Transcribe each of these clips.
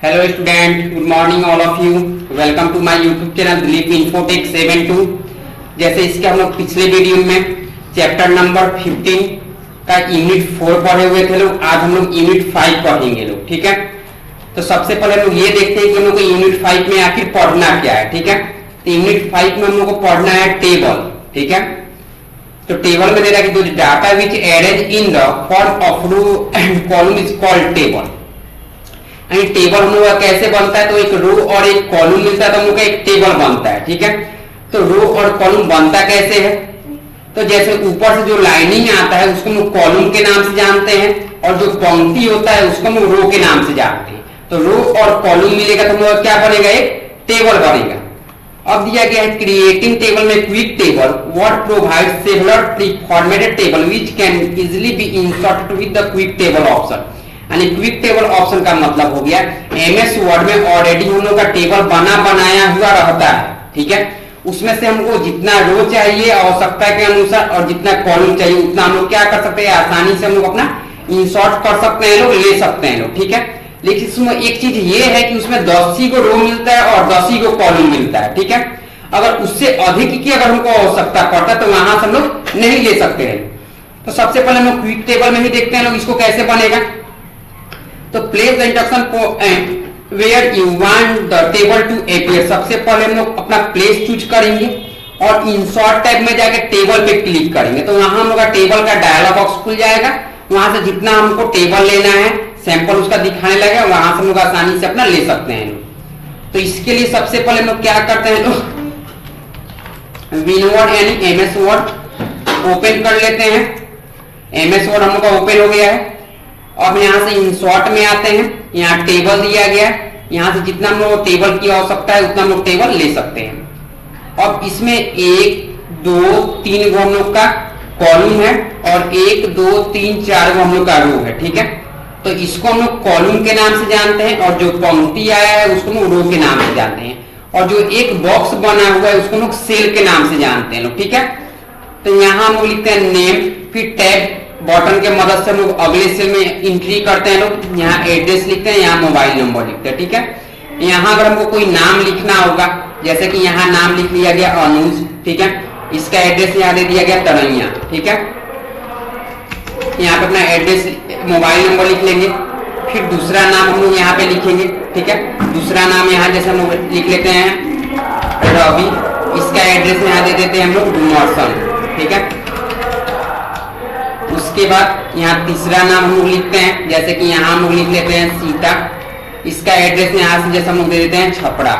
Hello student, good morning all of you. Welcome to my YouTube channel Dilip Infotech 72। जैसे इसके हम लोग पिछले वीडियो में चैप्टर नंबर 15 का यूनिट 4 पढ़े हुए थे लोग। आज हम लोग यूनिट 5 पढ़ेंगे लोग, ठीक है। तो सबसे पहले लोग ये देखते हैं कि हम लोग को यूनिट 5 में आखिर पढ़ना क्या है, ठीक है। तो यूनिट 5 में हम लोग को पढ़ना है टेबल, ठीक है। तो टेबल में दे रहा है कि data which arrange in the form of row and column is called table. Table हम लोग का कैसे बनता है, तो एक रो और एक कॉलम मिलता है तो हम लोग का एक टेबल बनता है, ठीक है। तो रो और कॉलम बनता कैसे है, तो जैसे ऊपर से जो लाइनिंग आता है उसको हम लोग कॉलम के नाम से जानते हैं और जो पंक्ति होता है उसको हम लोग रो के नाम से जानते हैं। तो रो और कॉलम मिलेगा तो हम लोग क्या बनेगा, एक टेबल बनेगा। अब दिया गया है क्रिएटिंग टेबल में quick table what provide several pre formatted table which can easily be inserted with the quick table option. यानी क्विक टेबल ऑप्शन का मतलब हो गया एमएस वर्ड में ऑलरेडी हम लोग का टेबल बनाया हुआ रहता है, ठीक है। उसमें से हमको जितना रो चाहिए आवश्यकता के अनुसार और जितना कॉलम चाहिए उतना हम लोग क्या कर सकते हैं, आसानी से हम लोग अपना इंसर्ट कर सकते हैं लोग, ले सकते हैं लोग, ठीक है। लेकिन इसमें एक चीज ये है कि उसमें 10 ही को रो मिलता है और 10 ही को कॉलम मिलता है, ठीक है। अगर उससे अधिक की अगर हमको आवश्यकता पड़ता है तो वहां से हम लोग नहीं ले सकते हैं। तो सबसे पहले हम लोग क्विक टेबल में ही देखते हैं लोग इसको कैसे बनेगा। तो place the instruction point where you want the table to appear. सबसे पहले हम लोग अपना प्लेस चूज करेंगे और इंसर्ट टैब में जाके टेबल पे क्लिक करेंगे तो वहां हम लोग का टेबल का डायलॉग बॉक्स खुल जाएगा। वहां से जितना हमको टेबल लेना है सैंपल उसका दिखाने लगेगा, वहां से हम लोग आसानी से अपना ले सकते हैं। तो इसके लिए सबसे पहले हम लोग क्या करते हैं, तो विनवर्ड यानी एमएस वर्ड ओपन कर लेते हैं। एमएस वर्ड हम लोग का ओपन हो गया है। अब यहाँ से इंसर्ट में आते हैं, यहाँ टेबल दिया गया है, यहाँ से जितना हम लोग टेबल की आवश्यकता है उतना हम लोग टेबल ले सकते हैं। अब इसमें 1 2 3 गो हम लोग का कॉलम है और 1 2 3 4 गो हम लोग का रो है, ठीक है। तो इसको हम लोग कॉलम के नाम से जानते हैं और जो पंक्ति आया है उसको हम लोग रो के नाम से जानते हैं और जो एक बॉक्स बना हुआ है उसको हम लोग सेल के नाम से जानते हैं लोग, ठीक है। तो यहाँ हम लोग लिखते हैं नेम, फिर टैब बटन के मदद से हम लोग अगले सेल में एंट्री करते हैं लोग। यहाँ एड्रेस लिखते हैं, यहाँ मोबाइल नंबर लिखते हैं, ठीक है। यहाँ अगर हमको कोई नाम लिखना होगा जैसे कि यहाँ नाम लिख लिया गया अनुज, ठीक है। इसका एड्रेस यहाँ दे दिया गया तरैया, ठीक है। यहाँ पे अपना एड्रेस मोबाइल नंबर लिख लेंगे, फिर दूसरा नाम हम लोग यहाँ पे लिखेंगे, ठीक है। दूसरा नाम यहाँ जैसे हम लोग लिख लेते हैं रवि, इसका एड्रेस यहाँ दे देते हैं हम लोग डुमरसन, ठीक है। उसके बाद यहाँ तीसरा नाम हम लोग लिखते हैं जैसे कि यहाँ हम लोग लिख लेते हैं सीता, इसका एड्रेस यहाँ से जैसे हम लोग दे देते हैं छपरा।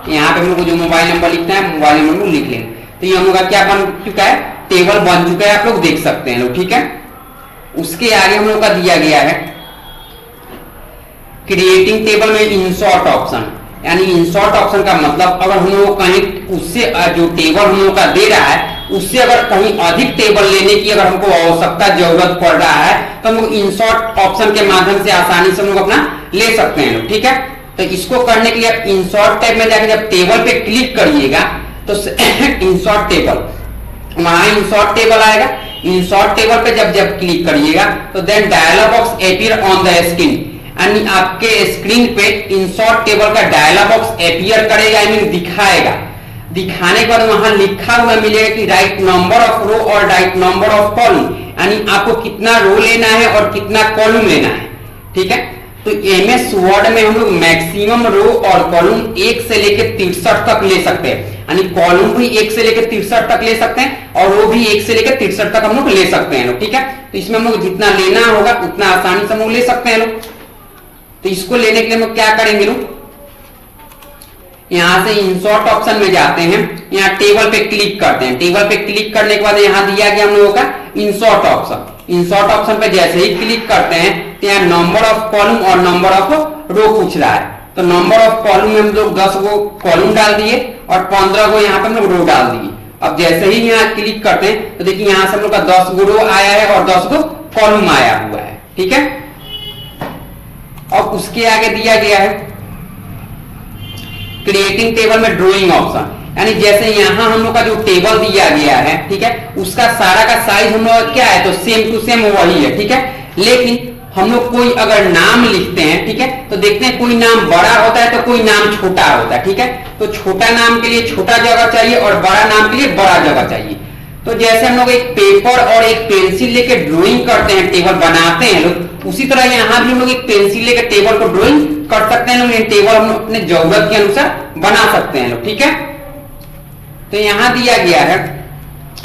यहाँ पे हम लोग जो मोबाइल नंबर लिखना है मोबाइल नंबर लिख लेंगे। तो ये हम लोग का क्या बन चुका है, टेबल बन चुका है, आप लोग देख सकते हैं लोग, ठीक है। उसके आगे हम लोग का दिया गया है क्रिएटिंग टेबल में इंसर्ट ऑप्शन। यानी इंसर्ट ऑप्शन का मतलब अगर हम लोग कहीं उससे जो टेबल हम लोग का दे रहा है उससे अगर कहीं अधिक टेबल लेने की अगर हमको आवश्यकता जरूरत पड़ रहा है तो हम लोग इंसर्ट ऑप्शन के माध्यम से आसानी से हम लोग अपना ले सकते हैं, ठीक है। तो इसको करने के लिए आप इंसर्ट टैब में जाकर जब टेबल पे क्लिक करिएगा तो इंसर्ट टेबल, वहां इंसर्ट टेबल आएगा। इंसर्ट टेबल पे जब क्लिक करिएगा तो then dialog box appear on the screen, यानी आपके स्क्रीन पे इंसर्ट टेबल का डायलॉग बॉक्स अपीयर करेगा, आई मीन दिखाएगा। दिखाने के बाद वहां लिखा हुआ मिलेगा कि राइट नंबर ऑफ रो और राइट नंबर ऑफ कॉलम, यानी आपको कितना रो लेना है और कितना कॉलम लेना है, ठीक है। तो एमएस वर्ड में हम लोग मैक्सिमम रो और कॉलम 1 से लेकर 63 तक ले सकते हैं, यानी कॉलम भी 1 से लेकर 63 तक ले सकते हैं और रो भी 1 से लेकर 63 तक हम लोग ले सकते हैं, ठीक है। तो इसमें हम लोग जितना लेना होगा उतना आसानी से हम लोग ले सकते हैं लोग। तो इसको लेने के लिए हम लोग क्या करेंगे लोग, यहां से इंसर्ट ऑप्शन में जाते हैं, यहाँ टेबल पे क्लिक करते हैं। टेबल पे क्लिक करने के बाद यहाँ दिया गया हम लोगों का इंसर्ट ऑप्शन। इंसर्ट ऑप्शन पे जैसे ही क्लिक करते हैं तो यहाँ नंबर ऑफ कॉलम और नंबर ऑफ रो पूछ रहा है। तो नंबर ऑफ कॉलम में हम लोग 10 गो कॉलम डाल दिए और 15 गो यहाँ पे हम लोग रो डाल दिए। अब जैसे ही यहाँ क्लिक करते हैं तो देखिए यहाँ से हम लोग का 10 गो रो आया है और 10 गो कॉलम आया हुआ है, ठीक है। और उसके आगे दिया गया है क्रिएटिंग टेबल में ड्राइंग ऑप्शन, यानी जैसे यहाँ हम लोग का जो टेबल दिया गया है, ठीक है, उसका सारा का साइज हम लोग क्या है तो सेम टू सेम वही है, ठीक है। लेकिन हम लोग कोई अगर नाम लिखते हैं, ठीक है, तो देखते हैं कोई नाम बड़ा होता है तो कोई नाम छोटा होता है, ठीक है। तो छोटा नाम के लिए छोटा जगह चाहिए और बड़ा नाम के लिए बड़ा जगह चाहिए। तो जैसे हम लोग एक पेपर और एक पेंसिल लेके ड्राइंग करते हैं, टेबल बनाते हैं लोग, उसी तरह यहाँ भी हम लोग एक पेंसिल लेके टेबल को ड्राइंग कर सकते हैं लोग। ये टेबल हम लोग अपने जरूरत के अनुसार बना सकते हैं लोग, ठीक है। तो यहाँ दिया गया है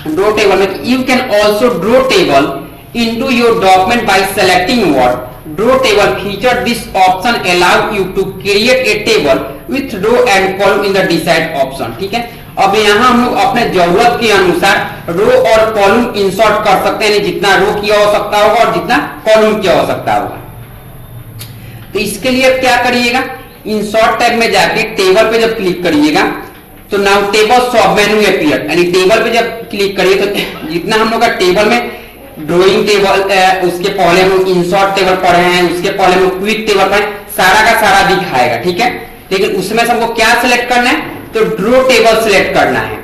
ड्रॉ टेबल में, you can also draw table into your document by selecting what draw table feature. This option allow you to create a table with row and column in the desired option, ठीक है। अब यहाँ हम लोग अपने जरूरत के अनुसार रो और कॉलम इंसर्ट कर सकते हैं, जितना रो की आवश्यकता होगा और जितना कॉलम की आवश्यकता होगा। तो इसके लिए क्या करिएगा, इंसर्ट टैब में जाके टेबल पे जब क्लिक करिएगा तो नाउ टेबल सब मेन्यू अपीयर, यानी टेबल पे जब क्लिक करिए तो जितना हम लोग का टेबल में ड्राइंग टेबल, उसके पहले हम लोग इंसर्ट टेबल पढ़े हैं, उसके पहले हम लोग क्विक टेबल पढ़े, सारा का सारा दिखाएगा, ठीक है। लेकिन उसमें से हमको क्या सिलेक्ट करना है, तो ड्रॉ टेबल सिलेक्ट करना है।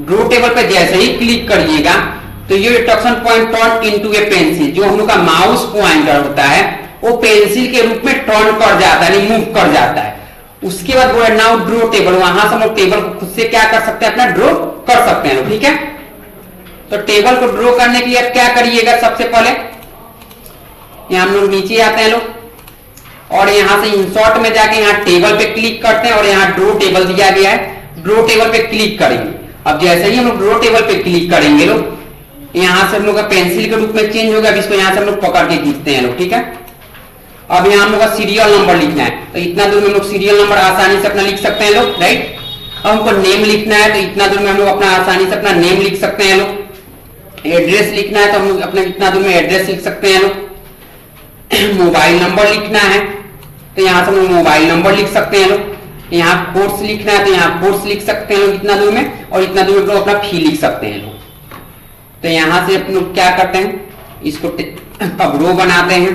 ड्रॉ टेबल पे जैसे ही क्लिक करिएगा तो ये इंस्ट्रक्शन पॉइंट टर्न इनटू ए पेंसिल, जो हम लोग का माउस पॉइंटर होता है वो पेंसिल के रूप में टर्न कर जाता है, मूव कर जाता है। उसके बाद बोला नाउ ड्रॉ टेबल, वहां से हम लोग टेबल को खुद से क्या कर सकते हैं, अपना ड्रॉ कर सकते हैं, ठीक है। तो टेबल को ड्रॉ करने के लिए आप क्या करिएगा, सबसे पहले यहां हम लोग नीचे आते हैं लोग और यहां से इंसर्ट में जाके यहाँ टेबल पे क्लिक करते हैं और यहाँ ड्रॉ टेबल दिया गया है, ड्रॉ टेबल पे क्लिक करेंगे। अब जैसे ही हम लोग ड्रॉ टेबल पे क्लिक करेंगे लोग, यहां से हम लोग का पेंसिल के रूप में चेंज होगा। अब इसको यहां से हम लोग पकड़ के खींचते हैं लोग, ठीक है। अब यहाँ हम लोग का सीरियल नंबर लिखना है, तो इतना दूर में हम लोग सीरियल नंबर आसानी से अपना लिख सकते हैं लोग, राइट। अब हमको नेम लिखना है तो इतना दूर में हम लोग अपना आसानी से अपना नेम लिख सकते हैं लोग। एड्रेस लिखना है तो हम लोग अपने इतना दूर में एड्रेस लिख सकते हैं लोग। मोबाइल नंबर लिखना है तो यहाँ से हम लोग मोबाइल नंबर लिख सकते हैं लोग। यहाँ कोर्स लिखना है तो यहाँ कोर्स लिख सकते हैं लोग इतना दूर में, और इतना दूर में लोग अपना फी लिख सकते हैं लोग। तो यहाँ से हम लोग क्या करते हैं, इसको अब रो बनाते हैं।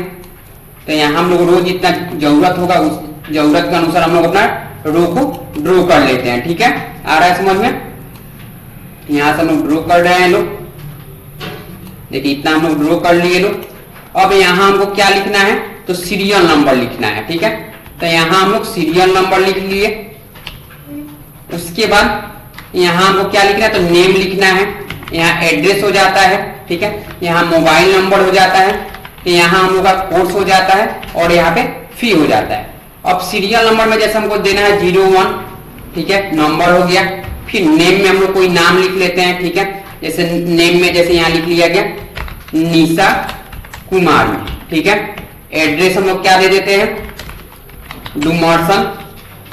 तो यहाँ हम लोग रो जितना जरूरत होगा उस जरूरत के अनुसार हम लोग अपना रो को ड्रॉ कर लेते हैं, ठीक है। आ रहा है समझ में, यहाँ से हम लोग ड्रॉ कर रहे हैं लोग, देखिए इतना हम लोग ड्रॉ कर लिए लोग। अब यहाँ हमको क्या लिखना है, तो सीरियल नंबर लिखना है, ठीक है। तो यहाँ हम लोग सीरियल नंबर लिख लिए। उसके बाद यहाँ हमको क्या लिखना है, तो नेम लिखना है। यहाँ एड्रेस हो जाता है, ठीक है। यहाँ मोबाइल नंबर हो जाता है, यहाँ हम लोग का कोर्स हो जाता है और यहाँ पे फी हो जाता है। अब सीरियल नंबर में जैसे हमको देना है 01, ठीक है, नंबर हो गया। फिर नेम में हम लोग कोई नाम लिख लेते हैं, ठीक है। जैसे नेम में जैसे यहाँ लिख लिया गया निशा कुमारी, ठीक है। एड्रेस हम लोग क्या दे देते हैं, डुमरसन।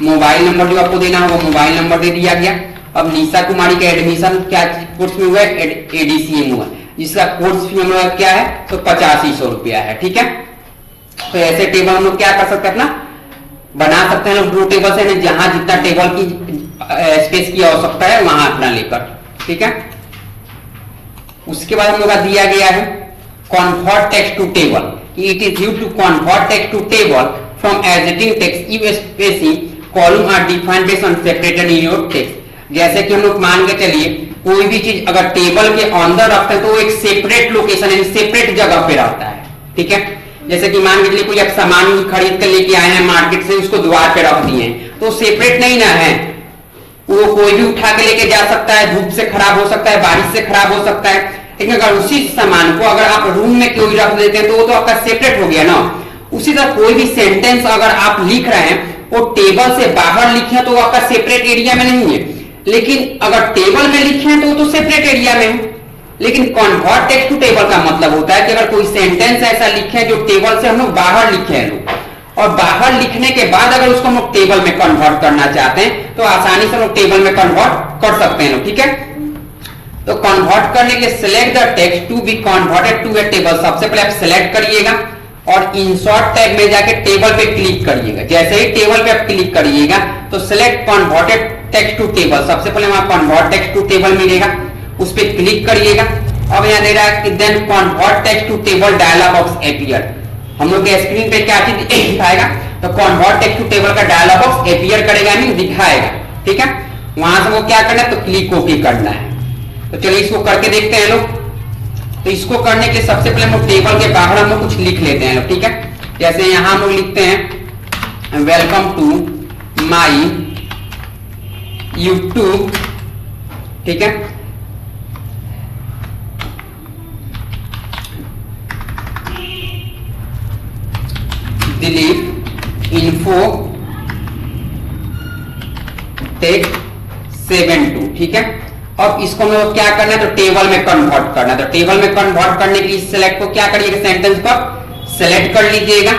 मोबाइल नंबर जो आपको देना है वो मोबाइल नंबर दे दिया गया। अब निशा कुमारी का एडमिशन क्या कोर्स में हुआ है, एडीसीए हुआ, जिसका कोर्स फी हम लोग क्या है, तो 8500 रुपया है, ठीक है। तो ऐसे टेबल हम लोग क्या कर सकते हैं, अपना बना सकते हैं लोग ड्रॉ टेबल से, जहां जितना टेबल की स्पेस की आवश्यकता है वहां अपना लेकर, ठीक है। उसके बाद हम लोग का दिया गया है convert text to table. It is used to convert text to table from editing text if spacing column are defined based on separated in your text. जैसे कि हम लोग मान के चलिए कोई भी चीज अगर टेबल के अंदर रखते हैं तो वो एक सेपरेट लोकेशन यानी सेपरेट जगह पे रहता है, ठीक है। जैसे कि मान के चलिए कोई आप सामान खरीद कर लेके आए हैं मार्केट से, उसको द्वार पे रख दिए हैं, तो सेपरेट नहीं ना है, वो कोई भी उठा के लेके जा सकता है, धूप से खराब हो सकता है, बारिश से खराब हो सकता है। लेकिन अगर उसी सामान को अगर आप रूम में कोई रख देते हैं तो वो तो आपका सेपरेट हो गया ना। उसी तरह कोई भी सेंटेंस अगर आप लिख रहे हैं वो टेबल से बाहर लिखे तो वो आपका सेपरेट एरिया में नहीं है, लेकिन अगर टेबल में लिखे हैं तो वो तो सेपरेट एरिया में है। लेकिन कन्वर्ट टेक्स्ट टू टेबल का मतलब होता है कि अगर कोई सेंटेंस ऐसा लिखे जो टेबल से हम लोग बाहर लिखे हैं लोग, और बाहर लिखने के बाद अगर उसको हम लोग टेबल में कन्वर्ट करना चाहते हैं तो आसानी से हम लोग टेबल में कन्वर्ट कर सकते हैं, ठीक है। तो कन्वर्ट करने के लिए select the text to be converted to a table. सबसे पहले आप सिलेक्ट करिएगा और इंसर्ट टैब में जाके टेबल पे क्लिक करिएगा। जैसे ही टेबल पे आप क्लिक करिएगा तो select converted text to table, सबसे पहले वहां कन्वर्ट टेक्स्ट टू टेबल मिलेगा, उस पर क्लिक करिएगा। अब यहाँ दे रहा है कि then convert text to table dialog box appear. हम लोग के स्क्रीन पे क्या चीज दिखाएगा, तो कन्वर्ट टेक्स्ट टू टेबल का डायलॉग बॉक्स अपीयर करेगा, यानी दिखाएगा, ठीक है। वहां से वो क्या करना है, तो क्लिक ओके करना है। तो चलिए इसको करके देखते हैं लोग। तो इसको करने के लिए सबसे पहले हम लोग टेबल के बाहर हम लोग कुछ लिख लेते हैं लोग, ठीक है। जैसे यहां हम लोग लिखते हैं वेलकम टू माई यूट्यूब, ठीक है। दिलीप इन्फो टेक 72, ठीक है। अब इसको हम लोग क्या करना है, तो टेबल में कन्वर्ट करना है। तो टेबल में कन्वर्ट करने के लिए सिलेक्ट को क्या करिएगा, सेंटेंस को सेलेक्ट कर लीजिएगा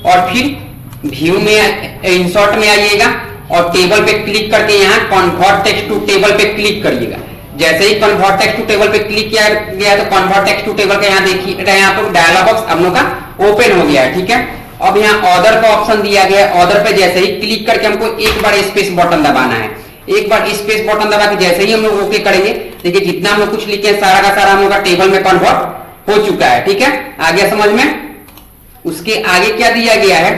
और फिर व्यू में इंसर्ट में आइएगा और टेबल पे क्लिक करके यहाँ कन्वर्ट टेक्स्ट टू टेबल पे क्लिक करिएगा। जैसे ही कन्वर्ट टेक्स्ट टू टेबल पे क्लिक किया गया तो कन्वर्ट टेक्स्ट टू टेबल का यहाँ देखिए, यहाँ पर डायलॉग बॉक्स हम लोग का ओपन हो गया है, ठीक है। अब यहाँ ऑर्डर का ऑप्शन दिया गया है। ऑर्डर पे जैसे ही क्लिक करके हमको एक बार स्पेस बटन दबाना है। एक बार स्पेस बटन दबा के जैसे ही हम लोग ओके करेंगे, देखिए जितना हम लोग कुछ लिखे हैं सारा का सारा हम लोग का टेबल में कन्वर्ट हो चुका है, ठीक है। आ गया समझ में। उसके आगे क्या दिया गया है,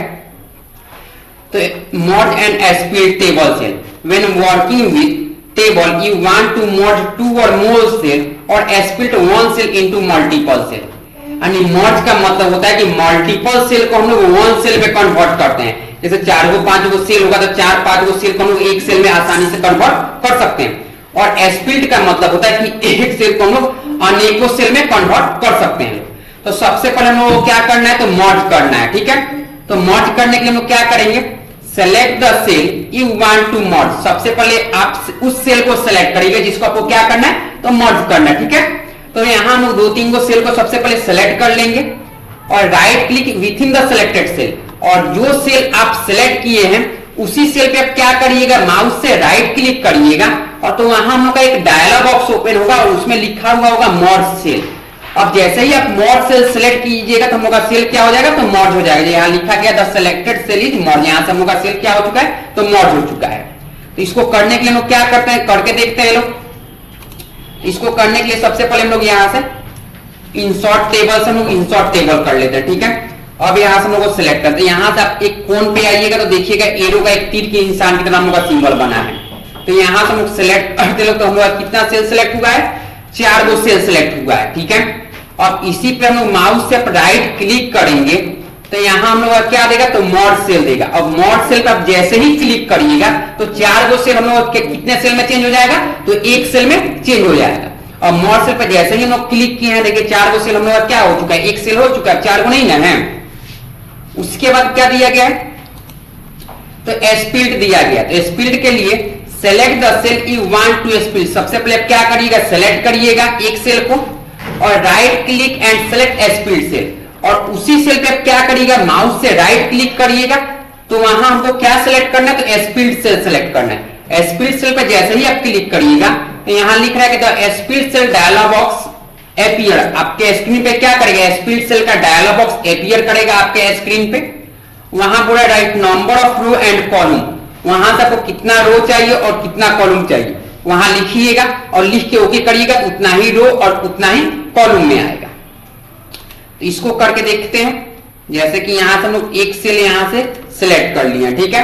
तो merge and separate table cell. When working with table you want to merge 2 or more cell और separate 1 cell into multiple cell. यानी मर्ज का मतलब होता है कि मल्टीपल सेल को हम लोग 1 सेल में कन्वर्ट करते हैं। जैसे 4 को 5 को सेल होगा तो 4-5 को सेल को हम लोग एक सेल में आसानी से कन्वर्ट कर सकते हैं। और एस्पिरेट का मतलब होता है कि एक सेल को हम लोग अनेकों सेल में कन्वर्ट कर सकते हैं। तो सबसे पहले हम लोग क्या करना है, तो मर्ज करना है, ठीक है। तो मर्ज करने के लिए हम लोग क्या करेंगे, select the cell you want to merge. सबसे पहले आप उस सेल को सेलेक्ट करिएगा जिसको आपको क्या करना है, तो मर्ज करना है, ठीक है। तो यहां हम लोग 2-3 को सेल को सबसे पहले सेलेक्ट कर लेंगे और right click within the selected cell. और जो सेल आप सेलेक्ट किए हैं उसी सेल पे आप क्या करिएगा, माउस से राइट क्लिक करिएगा और तो वहां हम लोग का एक डायलॉग बॉक्स ओपन होगा और उसमें लिखा हुआ होगा मर्ज सेल। अब जैसे ही आप मर्ज सेल सेलेक्ट कीजिएगा तो हम लोग का सेल क्या हो जाएगा, तो मर्ज हो जाएगा। यहाँ लिखा गया the selected cell is merge, यहाँ से हम लोग का सेल क्या हो चुका है, तो मर्ज हो चुका है। तो इसको करने के लिए हम लोग क्या करते हैं, करके देखते हैं लोग। इसको करने के लिए सबसे पहले हम लोग यहाँ से इंसर्ट टेबल से हम लोग इंसर्ट टेबल कर लेते हैं, ठीक है। अब यहाँ से हम लोग को सिलेक्ट करते हैं। यहाँ से आप एक कोन पे आइएगा तो देखिएगा एरो का एक तीर के इंसान की तरह हम लोग का सिंबल बना है। तो यहाँ से हम लोग सिलेक्ट करते लोग तो हम लोग कितना सेल सिलेक्ट हुआ है, 4 गो सेल सिलेक्ट हुआ है, ठीक है। और इसी पे हम लोग माउस से राइट क्लिक करेंगे तो यहाँ हम लोग क्या देगा, तो मर्ज सेल देगा। अब मर्ज सेल पर जैसे ही क्लिक करिएगा तो 4 गो सेल हम लोग कितने सेल में चेंज हो जाएगा, तो एक सेल में चेंज हो जाएगा। और मर्ज सेल पर जैसे ही हम लोग क्लिक किए हैं, देखिए 4 गो सेल हम लोग क्या हो चुका है, एक सेल हो चुका है, 4 गो नहीं ना है। उसके बाद क्या दिया गया है, तो एस्पिरेट दिया गया। तो एस्पिरेट के लिए select the cell you want to separate. सबसे पहले क्या करिएगा, सेलेक्ट करिएगा एक सेल को और right click and select separate cell. और उसी सेल पे क्या करिएगा, माउस से राइट क्लिक करिएगा तो वहां हमको क्या सेलेक्ट करना है, तो एस्पिरेट सेल सेलेक्ट करना है। एस्पिरेट सेल पे जैसे ही आप क्लिक करिएगा तो यहां लिख रहा है कि the separate cell dialog box appear. आपके स्क्रीन पे क्या करेगा, एस्पिरेट सेल का डायलॉग बॉक्स एपियर करेगा आपके स्क्रीन पे। वहां बोला write number of row and column, वहां से आपको कितना रो चाहिए और कितना कॉलम चाहिए वहां लिखिएगा और लिख के ओके करिएगा, उतना ही रो और उतना ही कॉलम में आएगा। तो इसको करके देखते हैं। जैसे कि यहां से हम लोग एक सेल यहां से सिलेक्ट कर लिया, ठीक है।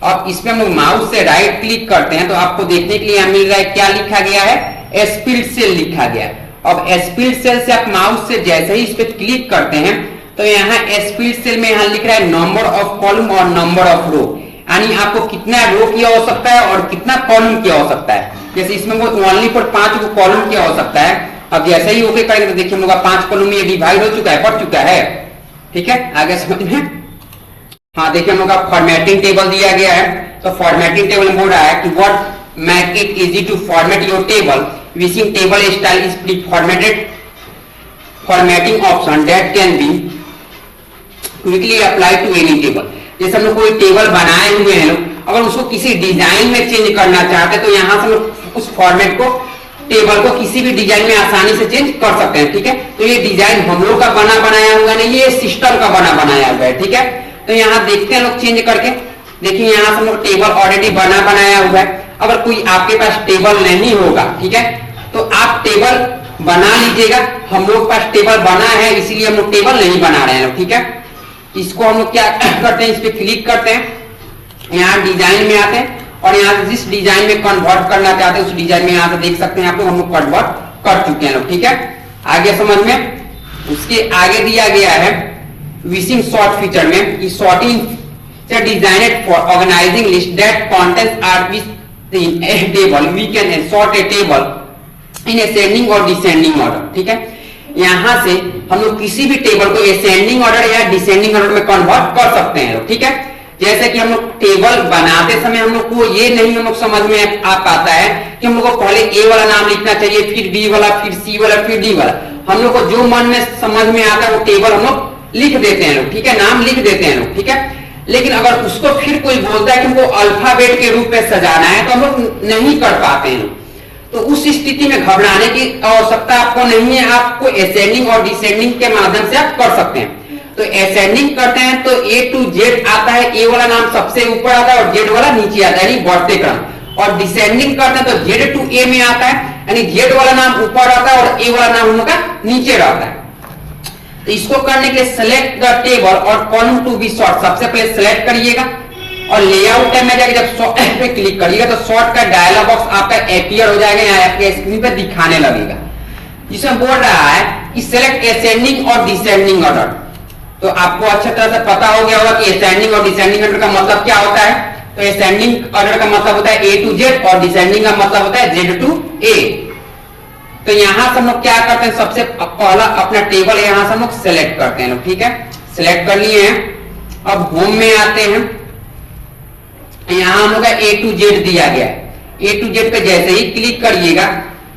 अब इसमें हम लोग माउस से राइट क्लिक करते हैं तो आपको देखने के लिए यहां मिल रहा है क्या लिखा गया है, एस्पिरेट सेल लिखा गया है। अब एस्पिरेट सेल से आप माउस से जैसे ही इस पे क्लिक करते हैं तो यहाँ एस्पिरेट सेल में यहाँ लिख रहा है नंबर ऑफ कॉलम और नंबर ऑफ रो, यानी आपको कितना रो किया हो सकता है और कितना कॉलम किया हो सकता है। जैसे इसमें वो ओनली फॉर 5 को कॉलम किया हो सकता है। अब जैसे ही ओके करेंगे तो देखिए हम लोग का 5 कॉलम में डिवाइड हो चुका है, पड़ चुका है, ठीक है। आगे समझ में। हाँ देखिए हम लोग का फॉर्मेटिंग टेबल दिया गया है। तो फॉर्मेटिंग टेबल में बोल रहा है कि what make it easy to format your table which in table style is pre formatted formatting option that can be quickly apply to any table. जैसे हम लोग कोई टेबल बनाए हुए हैं लोग, अगर उसको किसी डिजाइन में चेंज करना चाहते हैं तो यहाँ से हम लोग उस फॉर्मेट को टेबल को किसी भी डिजाइन में आसानी से चेंज कर सकते हैं, ठीक है। तो ये डिजाइन हम लोग का बना बनाया हुआ नहीं, ये सिस्टम का बना बनाया हुआ है, ठीक है। तो यहाँ देखते हैं लोग चेंज करके। देखिए यहाँ से हम लोग टेबल ऑलरेडी बना बनाया हुआ है। अगर कोई आपके पास टेबल नहीं होगा, ठीक है, तो आप टेबल बना लीजिएगा। हम लोग पास टेबल बना है इसीलिए हम लोग टेबल नहीं बना रहे हैं, ठीक है। इसको हम लोग क्या करते हैं, इस पे क्लिक करते हैं, यहाँ डिजाइन में आते हैं और यहाँ से जिस डिजाइन में कन्वर्ट करना चाहते हैं उस डिजाइन में यहाँ से देख सकते हैं आप लोग हम लोग कन्वर्ट कर चुके हैं लोग, ठीक है। आगे समझ में। उसके आगे दिया गया है विशिंग सॉर्ट फीचर में, इस sorting designed for organizing list that contents are with a table, we can sort a table in ascending or descending order. ठीक है, यहां से हम लोग किसी भी टेबल को असेंडिंग ऑर्डर या डिसेंडिंग ऑर्डर में कन्वर्ट कर सकते हैं। ठीक है, जैसे कि हम लोग टेबल बनाते समय हम लोग को ये नहीं हम लोग समझ में आ पाता है कि हम लोग को पहले ए वाला नाम लिखना चाहिए, फिर बी वाला, फिर सी वाला, फिर डी वाला। हम लोग को जो मन में समझ में आता है वो टेबल हम लोग लिख देते हैं लोग। ठीक है, नाम लिख देते हैं लोग। ठीक है, लेकिन अगर उसको फिर कोई बोलता है कि हमको अल्फाबेट के रूप में सजाना है तो हम लोग नहीं कर पाते हैं। तो उस स्थिति में घबराने की आवश्यकता आपको नहीं है, आपको असेंडिंग और डिसेंडिंग के माध्यम से आप कर सकते हैं। तो असेंडिंग करते हैं तो ए टू जेड आता है, ए वाला नाम सबसे ऊपर आता है और जेड वाला नीचे आता है, यानी बढ़ते क्रम। और डिसेंडिंग करते हैं तो जेड टू ए में आता है, यानी जेड वाला नाम ऊपर आता है और ए वाला नाम हम लोग का नीचे रहता है। तो इसको करने के लिए सेलेक्ट द टेबल और कॉलम टू बी सॉर्ट, सबसे पहले सेलेक्ट करिएगा और लेआउट टैब में जाके जब सॉर्ट पे क्लिक करिएगा तो सॉर्ट का डायलॉग बॉक्स आपका अपीयर हो जाएगा, यहाँ आपके स्क्रीन पे दिखाने लगेगा, जिसमें बोल रहा है कि select ascending or descending order. तो आपको अच्छी तरह से पता हो गया होगा कि असेंडिंग और डिसेंडिंग ऑर्डर का मतलब क्या होता है। तो असेंडिंग ऑर्डर का मतलब होता है ए टू जेड और डिसेंडिंग का मतलब होता है जेड टू ए। तो यहां से हम लोग क्या करते हैं, सबसे पहला अपना टेबल यहां से हम लोग सेलेक्ट करते हैं। ठीक है, सेलेक्ट कर लिए हैं। अब होम में आते हैं, यहां हम लोग का ए टू जेड दिया गया है। ए टू जेड पे जैसे ही क्लिक करिएगा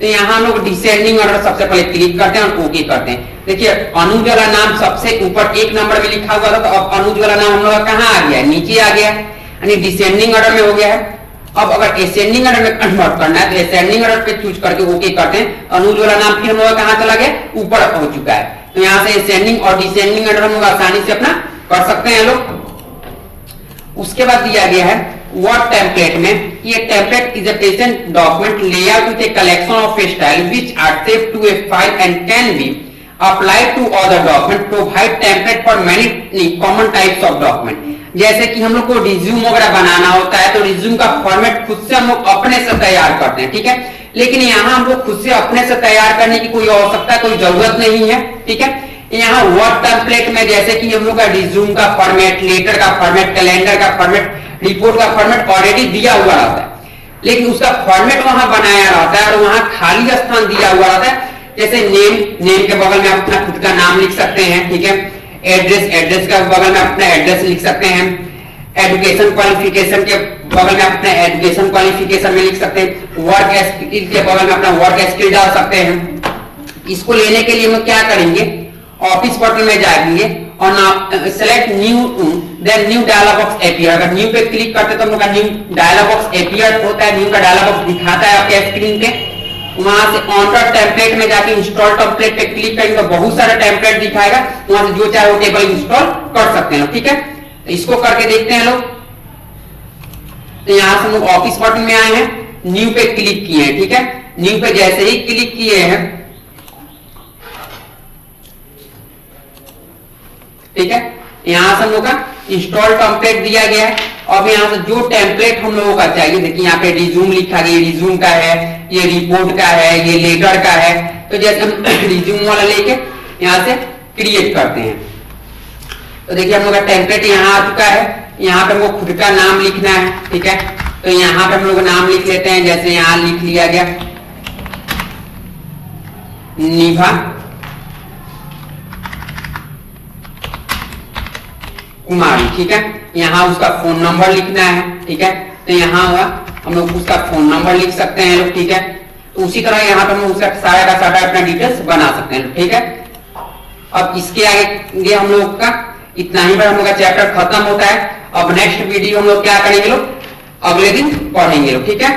तो यहां हम लोग डिसेंडिंग ऑर्डर सबसे पहले क्लिक करते हैं और ओके करते हैं। देखिए अनुज वाला नाम सबसे ऊपर एक नंबर में लिखा हुआ था, तो अब अनुज वाला नाम हम लोग का कहां आ गया, नीचे आ गया, यानी डिसेंडिंग ऑर्डर में हो गया है। अब अगर असेंडिंग ऑर्डर में कन्वर्ट करना है तो असेंडिंग ऑर्डर पे चूज करके ओके करते हैं। अनुज वाला नाम फिर हम लोग कहां चला गया, ऊपर हो चुका है। तो यहां से असेंडिंग और डिसेंडिंग ऑर्डर हम लोग आसानी से अपना कर सकते हैं लोग। उसके बाद दिया गया है वर्ड टेम्पलेट में, ये template is a present document layout with a collection of style which are saved to a file and can be applied to other document, provide template for many common types of document. जैसे कि हम लोग को resume वगैरह बनाना होता है तो resume का फॉर्मेट खुद से हम लोग अपने से तैयार करते हैं। ठीक है, लेकिन यहाँ हम लोग खुद से अपने से तैयार करने की कोई आवश्यकता, कोई जरूरत नहीं है। ठीक है, यहाँ वर्ड टेम्पलेट में जैसे कि हम लोग का रिज्यूम का फॉर्मेट, लेटर का फॉर्मेट, कैलेंडर का फॉर्मेट, रिपोर्ट का फॉर्मेट ऑलरेडी दिया हुआ रहता है, लेकिन उसका फॉर्मेट वहां बनाया रहता है और वहां खाली स्थान दिया हुआ रहता है। जैसे नेम के बगल में अपना खुद का नाम लिख सकते हैं। ठीक है, एड्रेस के बगल में अपना एड्रेस लिख सकते हैं। एजुकेशन क्वालिफिकेशन के बगल में अपना एजुकेशन क्वालिफिकेशन में लिख सकते हैं। वर्क स्किल के बगल में अपना वर्क स्किल डाल सकते हैं। इसको लेने के लिए हम क्या करेंगे, ऑफिस बटन में जाएंगे और select new, then new dialog box appear. अगर न्यू पे क्लिक करते तो हम लोग का न्यू डायलॉग बॉक्स अपीयर होता है, न्यू का डायलॉग बॉक्स दिखाता है आपके स्क्रीन पे। वहां से ऑनर टेम्पलेट में जाके इंस्टॉल टेम्पलेट पे क्लिक करेंगे तो बहुत सारे टेम्पलेट दिखाएगा, वहां से जो चाहे वो टेबल इंस्टॉल कर सकते हैं। ठीक है, तो इसको करके देखते हैं लोग। तो यहां से हम लोग ऑफिस बटन में आए हैं, न्यू पे क्लिक किए हैं। ठीक है, न्यू पे जैसे ही क्लिक किए हैं, ठीक है, यहां से हम लोग का इंस्टॉल टेम्पलेट दिया गया है। अब यहां से जो टेम्पलेट हम लोगों का चाहिए, देखिए यहाँ पे रिज्यूम लिखा गया, रिज्यूम का है, ये रिपोर्ट का है, ये लेटर का है। तो जैसे हम रिज्यूम वाला लेके यहां से क्रिएट करते हैं तो देखिए हम लोग का टेम्पलेट यहाँ आ चुका है। यहाँ पे हमको खुद का नाम लिखना है। ठीक है, तो यहाँ पे हम लोग नाम लिख लेते हैं, जैसे यहाँ लिख लिया गया निभा कुमारी। ठीक है, यहाँ उसका फोन नंबर लिखना है। ठीक है, तो यहाँ हुआ हम लोग उसका फोन नंबर लिख सकते हैं लोग। ठीक है, तो उसी तरह यहाँ पे हम उसका सारा का सारा अपना डिटेल्स बना सकते हैं। ठीक है, अब इसके आगे हम लोग का इतना ही बार हम लोग का चैप्टर खत्म होता है। अब नेक्स्ट वीडियो हम लोग क्या करेंगे लोग, अगले दिन पढ़ेंगे लोग। ठीक है।